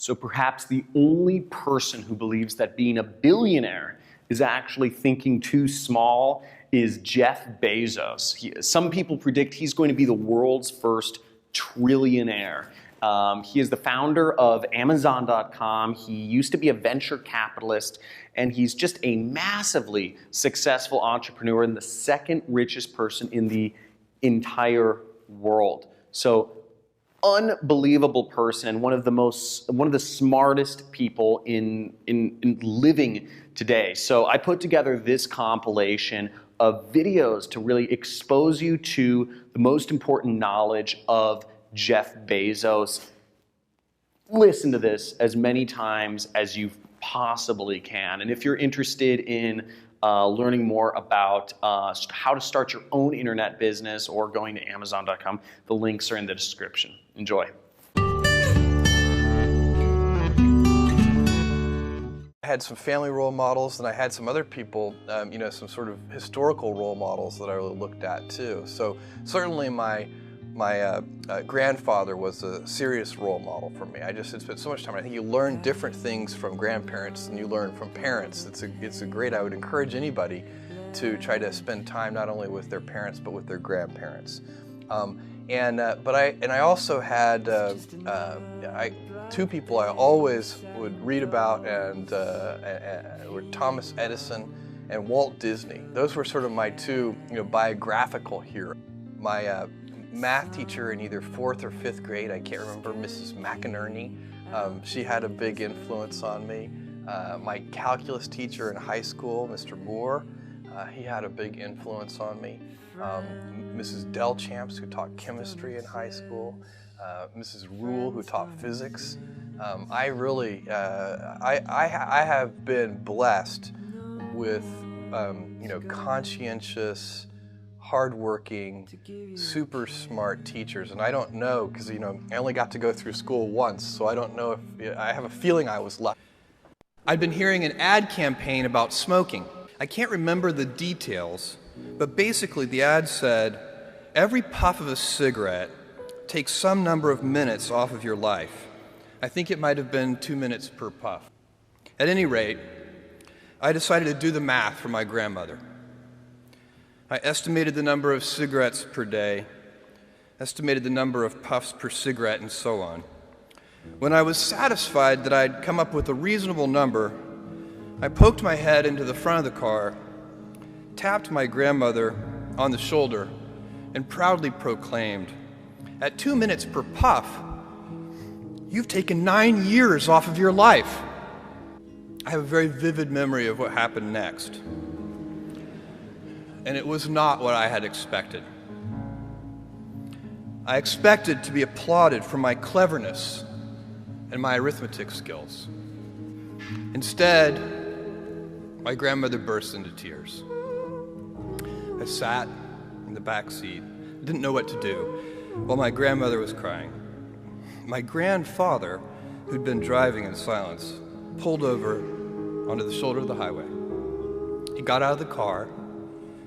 So perhaps the only person who believes that being a billionaire is actually thinking too small is Jeff Bezos. Some people predict he's going to be the world's first trillionaire. He is the founder of Amazon.com. He used to be a venture capitalist, and he's just a massively successful entrepreneur and the second richest person in the entire world. So, unbelievable person, and one of the smartest people in living today. So I put together this compilation of videos to really expose you to the most important knowledge of Jeff Bezos. Listen to this as many times as you possibly can. And if you're interested in learning more about how to start your own internet business or going to Amazon.com, the links are in the description. Enjoy. I had some family role models, and I had some other people, some sort of historical role models that I really looked at too. So certainly my grandfather was a serious role model for me. I just had spent so much time. I think you learn different things from grandparents than you learn from parents. It's a great. I would encourage anybody to try to spend time not only with their parents but with their grandparents. But I also had two people I always would read about, and were Thomas Edison and Walt Disney. Those were sort of my two biographical heroes. My math teacher in either 4th or 5th grade, I can't remember, Mrs. McInerney, she had a big influence on me. My calculus teacher in high school, Mr. Moore, he had a big influence on me. Mrs. Delchamps, who taught chemistry in high school, Mrs. Rule, who taught physics. I really, I have been blessed with, conscientious, hardworking, super smart teachers. And I don't know, because, I only got to go through school once, so I don't know if, I have a feeling I was lucky. I'd been hearing an ad campaign about smoking. I can't remember the details, but basically the ad said, every puff of a cigarette takes some number of minutes off of your life. I think it might have been 2 minutes per puff. At any rate, I decided to do the math for my grandmother. I estimated the number of cigarettes per day, estimated the number of puffs per cigarette, and so on. When I was satisfied that I'd come up with a reasonable number, I poked my head into the front of the car, tapped my grandmother on the shoulder, and proudly proclaimed, "At 2 minutes per puff, you've taken 9 years off of your life." I have a very vivid memory of what happened next. And it was not what I had expected. I expected to be applauded for my cleverness and my arithmetic skills. Instead, my grandmother burst into tears. I sat in the back seat, didn't know what to do, while my grandmother was crying. My grandfather, who'd been driving in silence, pulled over onto the shoulder of the highway. He got out of the car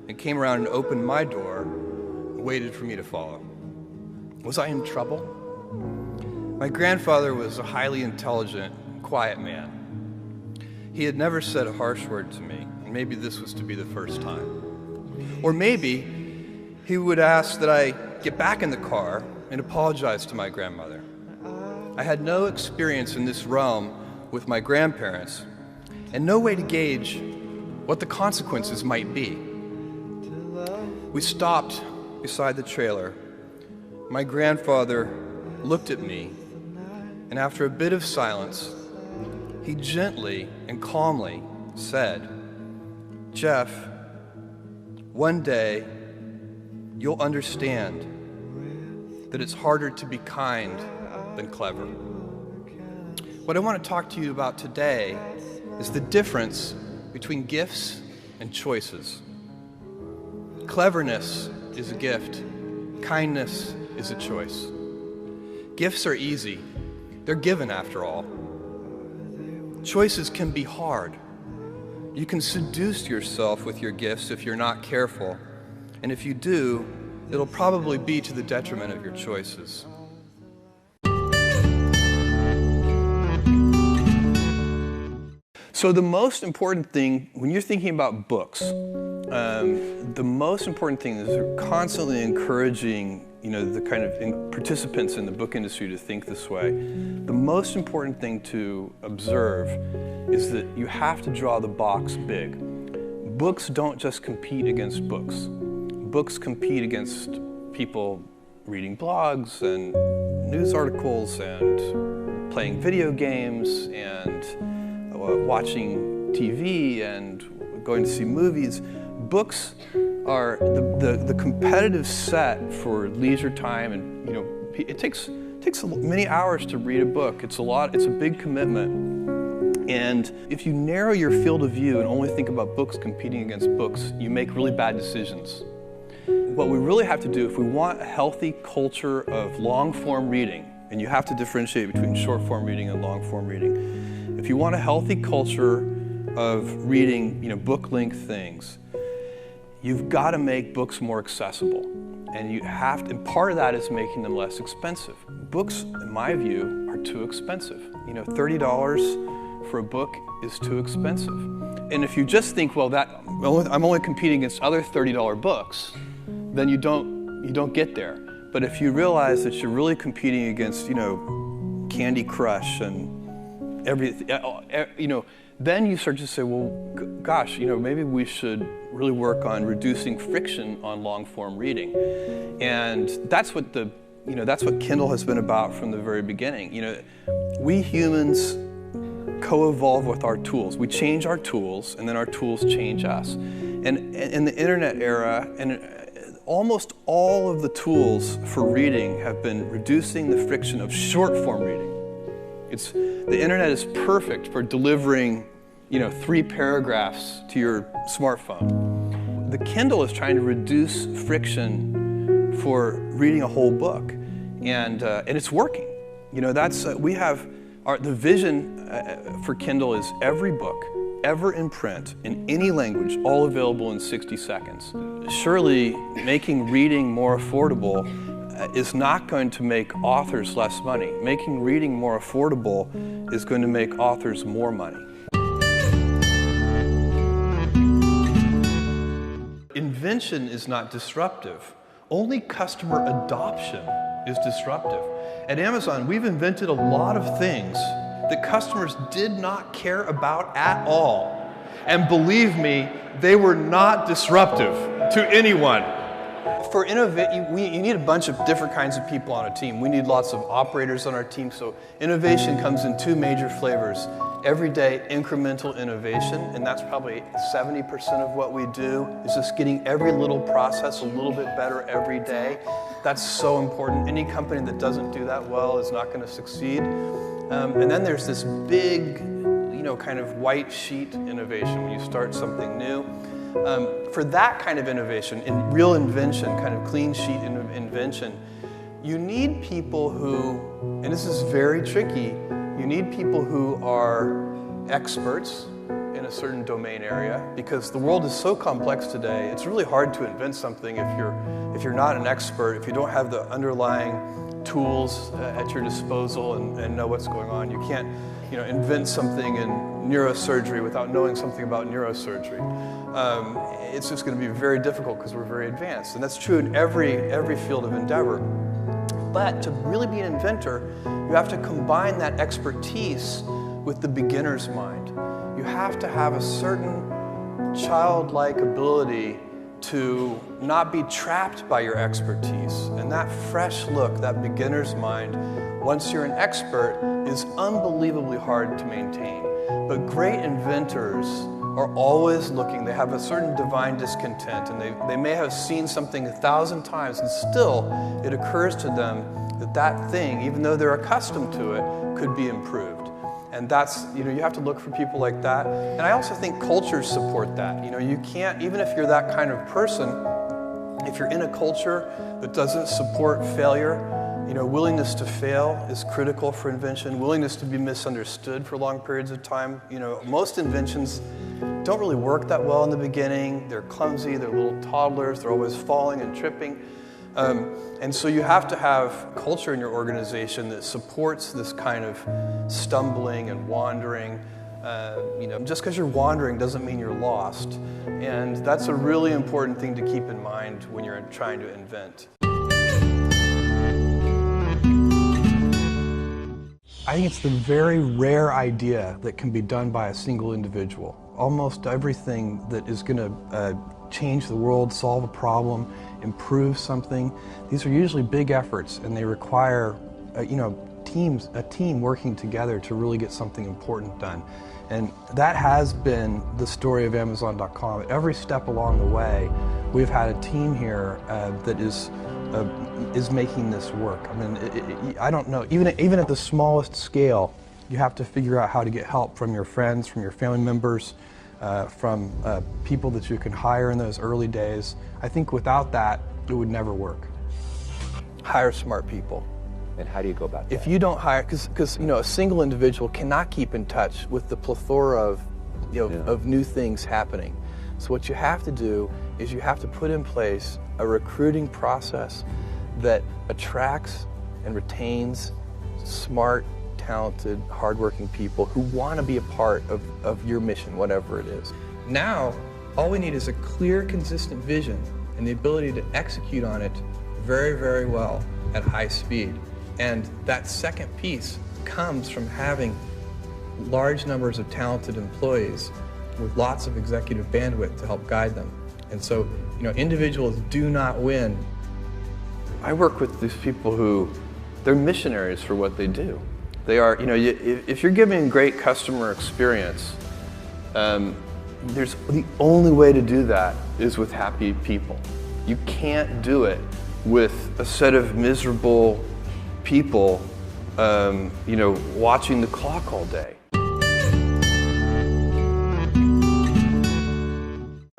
and came around and opened my door and waited for me to follow. Was I in trouble? My grandfather was a highly intelligent, quiet man. He had never said a harsh word to me, and maybe this was to be the first time. Or maybe he would ask that I get back in the car and apologize to my grandmother. I had no experience in this realm with my grandparents, and no way to gauge what the consequences might be. We stopped beside the trailer. My grandfather looked at me, and after a bit of silence, he gently and calmly said, "Jeff, one day you'll understand that it's harder to be kind than clever." What I want to talk to you about today is the difference between gifts and choices. Cleverness is a gift. Kindness is a choice. Gifts are easy. They're given after all. Choices can be hard. You can seduce yourself with your gifts if you're not careful, and if you do, it'll probably be to the detriment of your choices. So the most important thing, when you're thinking about books, the most important thing is they're constantly encouraging, the kind of participants in the book industry to think this way. The most important thing to observe is that you have to draw the box big. Books don't just compete against books. Books compete against people reading blogs and news articles and playing video games and watching TV and going to see movies. Books are the competitive set for leisure time, and it takes many hours to read a book. It's a big commitment. And if you narrow your field of view and only think about books competing against books, you make really bad decisions. What we really have to do, if we want a healthy culture of long-form reading, and you have to differentiate between short-form reading and long-form reading. If you want a healthy culture of reading, book-length things, you've got to make books more accessible. And part of that is making them less expensive. Books, in my view, are too expensive. $30 for a book is too expensive. And if you just think, well, I'm only competing against other $30 books, then you don't get there. But if you realize that you're really competing against, Candy Crush and everything, then you start to say, well, gosh, maybe we should really work on reducing friction on long-form reading. And that's what Kindle has been about from the very beginning. We humans co-evolve with our tools. We change our tools, and then our tools change us. And in the internet era, almost all of the tools for reading have been reducing the friction of short-form reading. The internet is perfect for delivering, 3 paragraphs to your smartphone. The Kindle is trying to reduce friction for reading a whole book, and it's working. The vision for Kindle is every book ever in print, in any language, all available in 60 seconds. Surely making reading more affordable is not going to make authors less money. Making reading more affordable is going to make authors more money. Invention is not disruptive. Only customer adoption is disruptive. At Amazon, we've invented a lot of things that customers did not care about at all. And believe me, they were not disruptive to anyone. For innovate, you need a bunch of different kinds of people on a team. We need lots of operators on our team, so innovation comes in 2 major flavors. Everyday incremental innovation, and that's probably 70% of what we do, is just getting every little process a little bit better every day. That's so important. Any company that doesn't do that well is not going to succeed. And then there's this big, kind of white sheet innovation when you start something new. For that kind of innovation, in real invention, kind of clean sheet invention, you need people who, and this is very tricky, you need people who are experts in a certain domain area, because the world is so complex today. It's really hard to invent something if you're not an expert, if you don't have the underlying tools at your disposal and know what's going on. You can't, invent something in neurosurgery without knowing something about neurosurgery. It's just going to be very difficult because we're very advanced, and that's true in every field of endeavor. But to really be an inventor, you have to combine that expertise with the beginner's mind. You have to have a certain childlike ability to not be trapped by your expertise. And that fresh look, that beginner's mind, once you're an expert, is unbelievably hard to maintain. But great inventors are always looking. They have a certain divine discontent, and they may have seen something 1,000 times, and still it occurs to them that thing, even though they're accustomed to it, could be improved. And that's, you have to look for people like that. And I also think cultures support that. You can't, even if you're that kind of person, if you're in a culture that doesn't support failure, willingness to fail is critical for invention. Willingness to be misunderstood for long periods of time. Most inventions don't really work that well in the beginning. They're clumsy, they're little toddlers, they're always falling and tripping. And so you have to have culture in your organization that supports this kind of stumbling and wandering Just because you're wandering doesn't mean you're lost. And that's a really important thing to keep in mind when you're trying to invent. I think it's the very rare idea that can be done by a single individual. Almost everything that is going to change the world, solve a problem, improve something, these are usually big efforts, and they require a team working together to really get something important done. And that has been the story of Amazon.com. At every step along the way, we've had a team here that is making this work. I mean, I don't know, even at the smallest scale, you have to figure out how to get help from your friends, from your family members, from people that you can hire in those early days. I think without that, it would never work. Hire smart people. And how do you go about that? If you don't hire, because a single individual cannot keep in touch with the plethora of of new things happening. So what you have to do is you have to put in place a recruiting process that attracts and retains smart, talented, hardworking people who want to be a part of your mission, whatever it is. Now, all we need is a clear, consistent vision and the ability to execute on it very, very well at high speed. And that second piece comes from having large numbers of talented employees with lots of executive bandwidth to help guide them. And so, individuals do not win. I work with these people who, they're missionaries for what they do. They are, if you're giving great customer experience, the only way to do that is with happy people. You can't do it with a set of miserable people, watching the clock all day.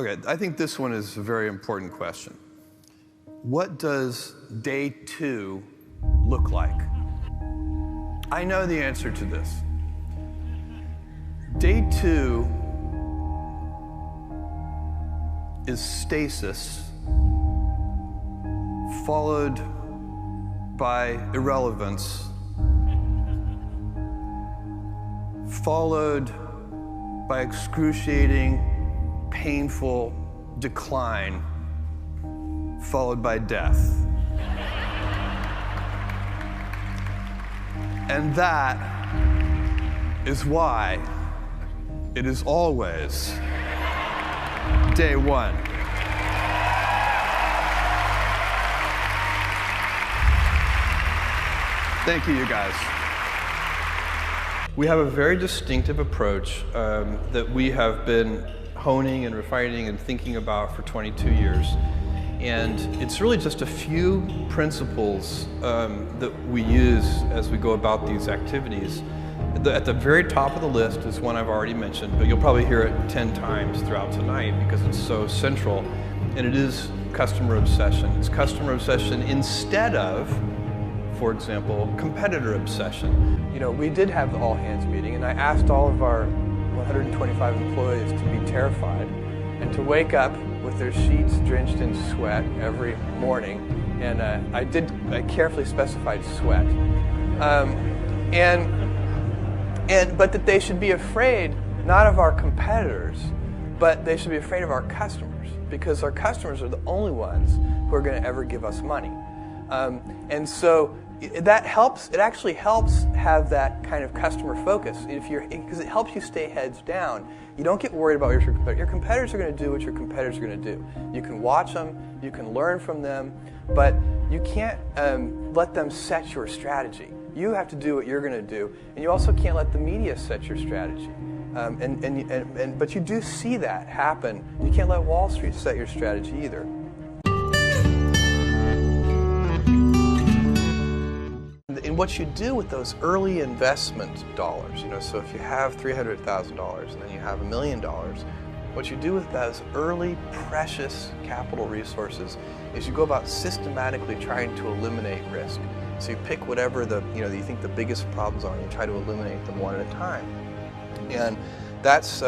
Okay, I think this one is a very important question. What does day 2 look like? I know the answer to this. Day 2 is stasis, followed by irrelevance, followed by excruciating, painful decline, followed by death. And that is why it is always day 1. Thank you, you guys. We have a very distinctive approach that we have been honing and refining and thinking about for 22 years. And it's really just a few principles that we use as we go about these activities. At the very top of the list is one I've already mentioned, but you'll probably hear it 10 times throughout tonight because it's so central, and it is customer obsession. It's customer obsession instead of, for example, competitor obsession. We did have the all-hands meeting, and I asked all of our 125 employees to be terrified and to wake up with their sheets drenched in sweat every morning, and I carefully specified sweat, but that they should be afraid not of our competitors, but they should be afraid of our customers, because our customers are the only ones who are going to ever give us money, and so that helps. It actually helps have that kind of customer focus because it helps you stay heads down. You don't get worried about what your competitors. Your competitors are going to do what your competitors are going to do. You can watch them, you can learn from them, but you can't let them set your strategy. You have to do what you're going to do, and you also can't let the media set your strategy. But you do see that happen. You can't let Wall Street set your strategy either. And what you do with those early investment dollars, so if you have $300,000 and then you have $1 million, what you do with those early precious capital resources is you go about systematically trying to eliminate risk. So you pick whatever you think the biggest problems are, and you try to eliminate them one at a time. And that's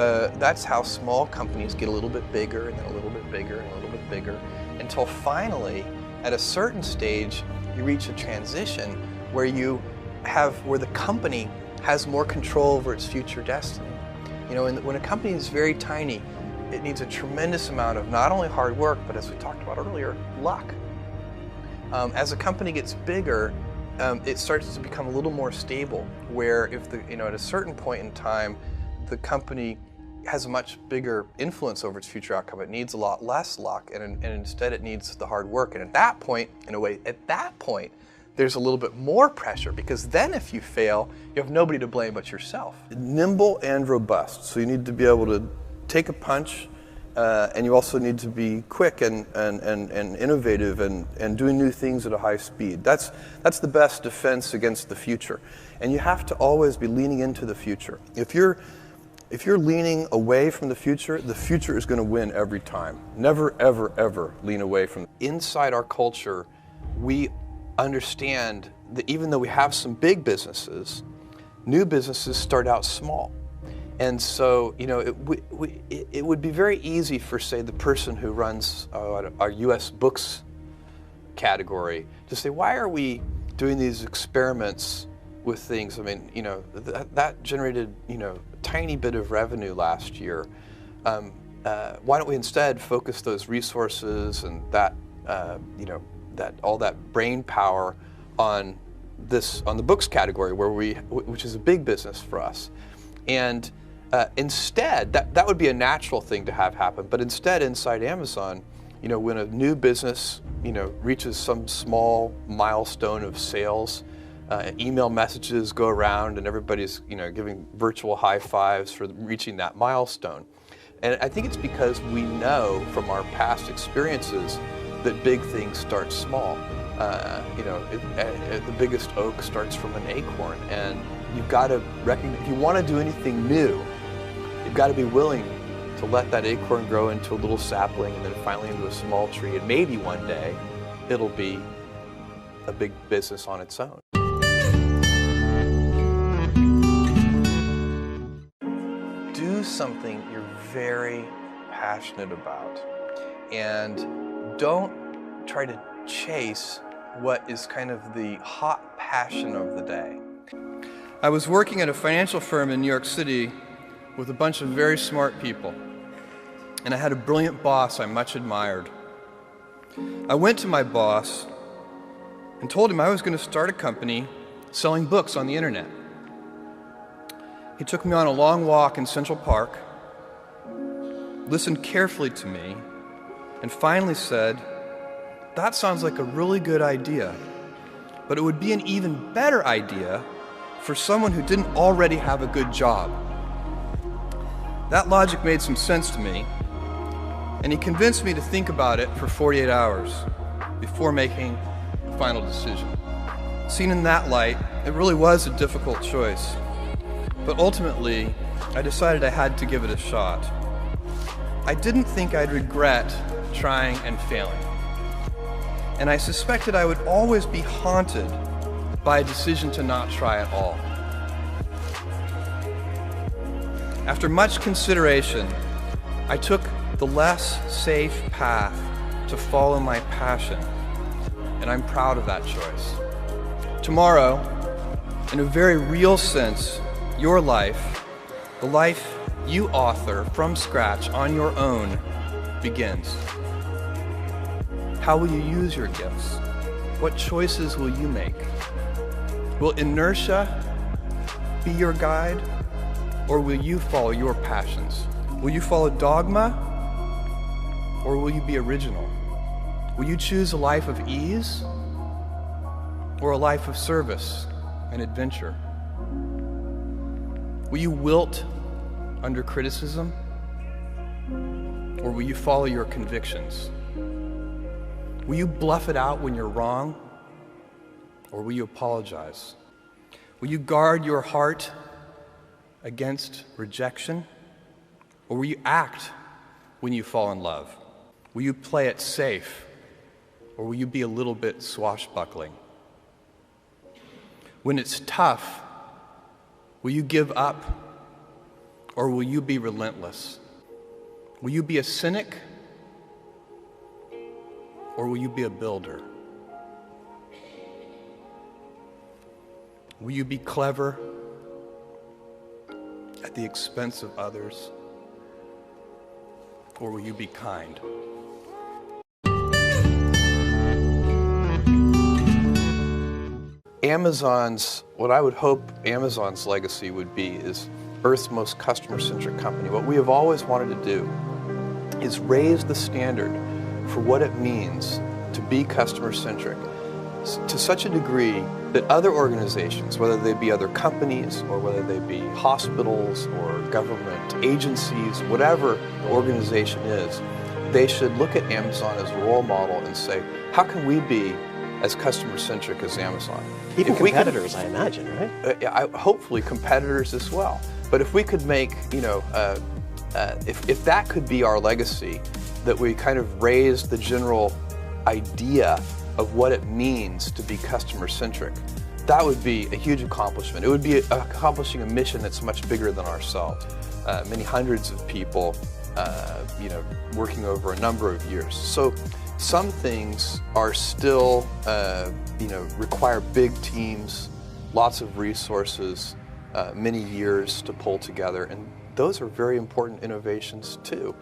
how small companies get a little bit bigger and then a little bit bigger and a little bit bigger, until finally, at a certain stage, you reach a transition where the company has more control over its future destiny. You know, when a company is very tiny, it needs a tremendous amount of not only hard work, but as we talked about earlier, luck. As a company gets bigger, it starts to become a little more stable, where if at a certain point in time, the company has a much bigger influence over its future outcome. It needs a lot less luck, and instead it needs the hard work. And at that point, there's a little bit more pressure, because then if you fail, you have nobody to blame but yourself. Nimble and robust. So you need to be able to take a punch, and you also need to be quick and innovative and doing new things at a high speed. That's the best defense against the future. And you have to always be leaning into the future. If you're leaning away from the future is going to win every time. Never, ever, ever lean away from it. Inside our culture, we understand that even though we have some big businesses, new businesses start out small. And so, it would be very easy for, say, the person who runs our U.S. books category to say, why are we doing these experiments with things? I mean, that generated, a tiny bit of revenue last year. Why don't we instead focus those resources and that, all that brain power on the books category, which is a big business for us. And instead, that would be a natural thing to have happen. But instead, inside Amazon, when a new business, reaches some small milestone of sales, email messages go around and everybody's, giving virtual high fives for reaching that milestone. And I think it's because we know from our past experiences that big things start small. The biggest oak starts from an acorn, and you've got to recognize, if you want to do anything new, you've got to be willing to let that acorn grow into a little sapling and then finally into a small tree, and maybe one day it'll be a big business on its own. Do something you're very passionate about, and don't try to chase what is kind of the hot passion of the day. I was working at a financial firm in New York City with a bunch of very smart people, and I had a brilliant boss I much admired. I went to my boss and told him I was going to start a company selling books on the internet. He took me on a long walk in Central Park, listened carefully to me, and finally said, "That sounds like a really good idea, but it would be an even better idea for someone who didn't already have a good job." That logic made some sense to me, and he convinced me to think about it for 48 hours before making a final decision. Seen in that light, it really was a difficult choice, but ultimately, I decided I had to give it a shot. I didn't think I'd regret trying and failing, and I suspected I would always be haunted by a decision to not try at all. After much consideration, I took the less safe path to follow my passion, and I'm proud of that choice. Tomorrow, in a very real sense, your life, the life you author from scratch on your own, begins. How will you use your gifts? What choices will you make? Will inertia be your guide, or will you follow your passions? Will you follow dogma, or will you be original? Will you choose a life of ease, or a life of service and adventure? Will you wilt under criticism, or will you follow your convictions? Will you bluff it out when you're wrong, or will you apologize? Will you guard your heart against rejection, or will you act when you fall in love? Will you play it safe, or will you be a little bit swashbuckling? When it's tough, will you give up, or will you be relentless? Will you be a cynic, or will you be a builder? Will you be clever, at the expense of others? Or will you be kind? What I would hope Amazon's legacy would be is Earth's most customer-centric company. What we have always wanted to do is raise the standard for what it means to be customer-centric to such a degree that other organizations, whether they be other companies or whether they be hospitals or government agencies, whatever the organization is, they should look at Amazon as a role model and say, how can we be as customer-centric as Amazon? Even competitors, I imagine, right? Hopefully competitors as well. But if we could make, if that could be our legacy, that we kind of raise the general idea of what it means to be customer-centric, that would be a huge accomplishment. It would be accomplishing a mission that's much bigger than ourselves. Many hundreds of people, working over a number of years. So some things are still, require big teams, lots of resources, many years to pull together, and those are very important innovations too.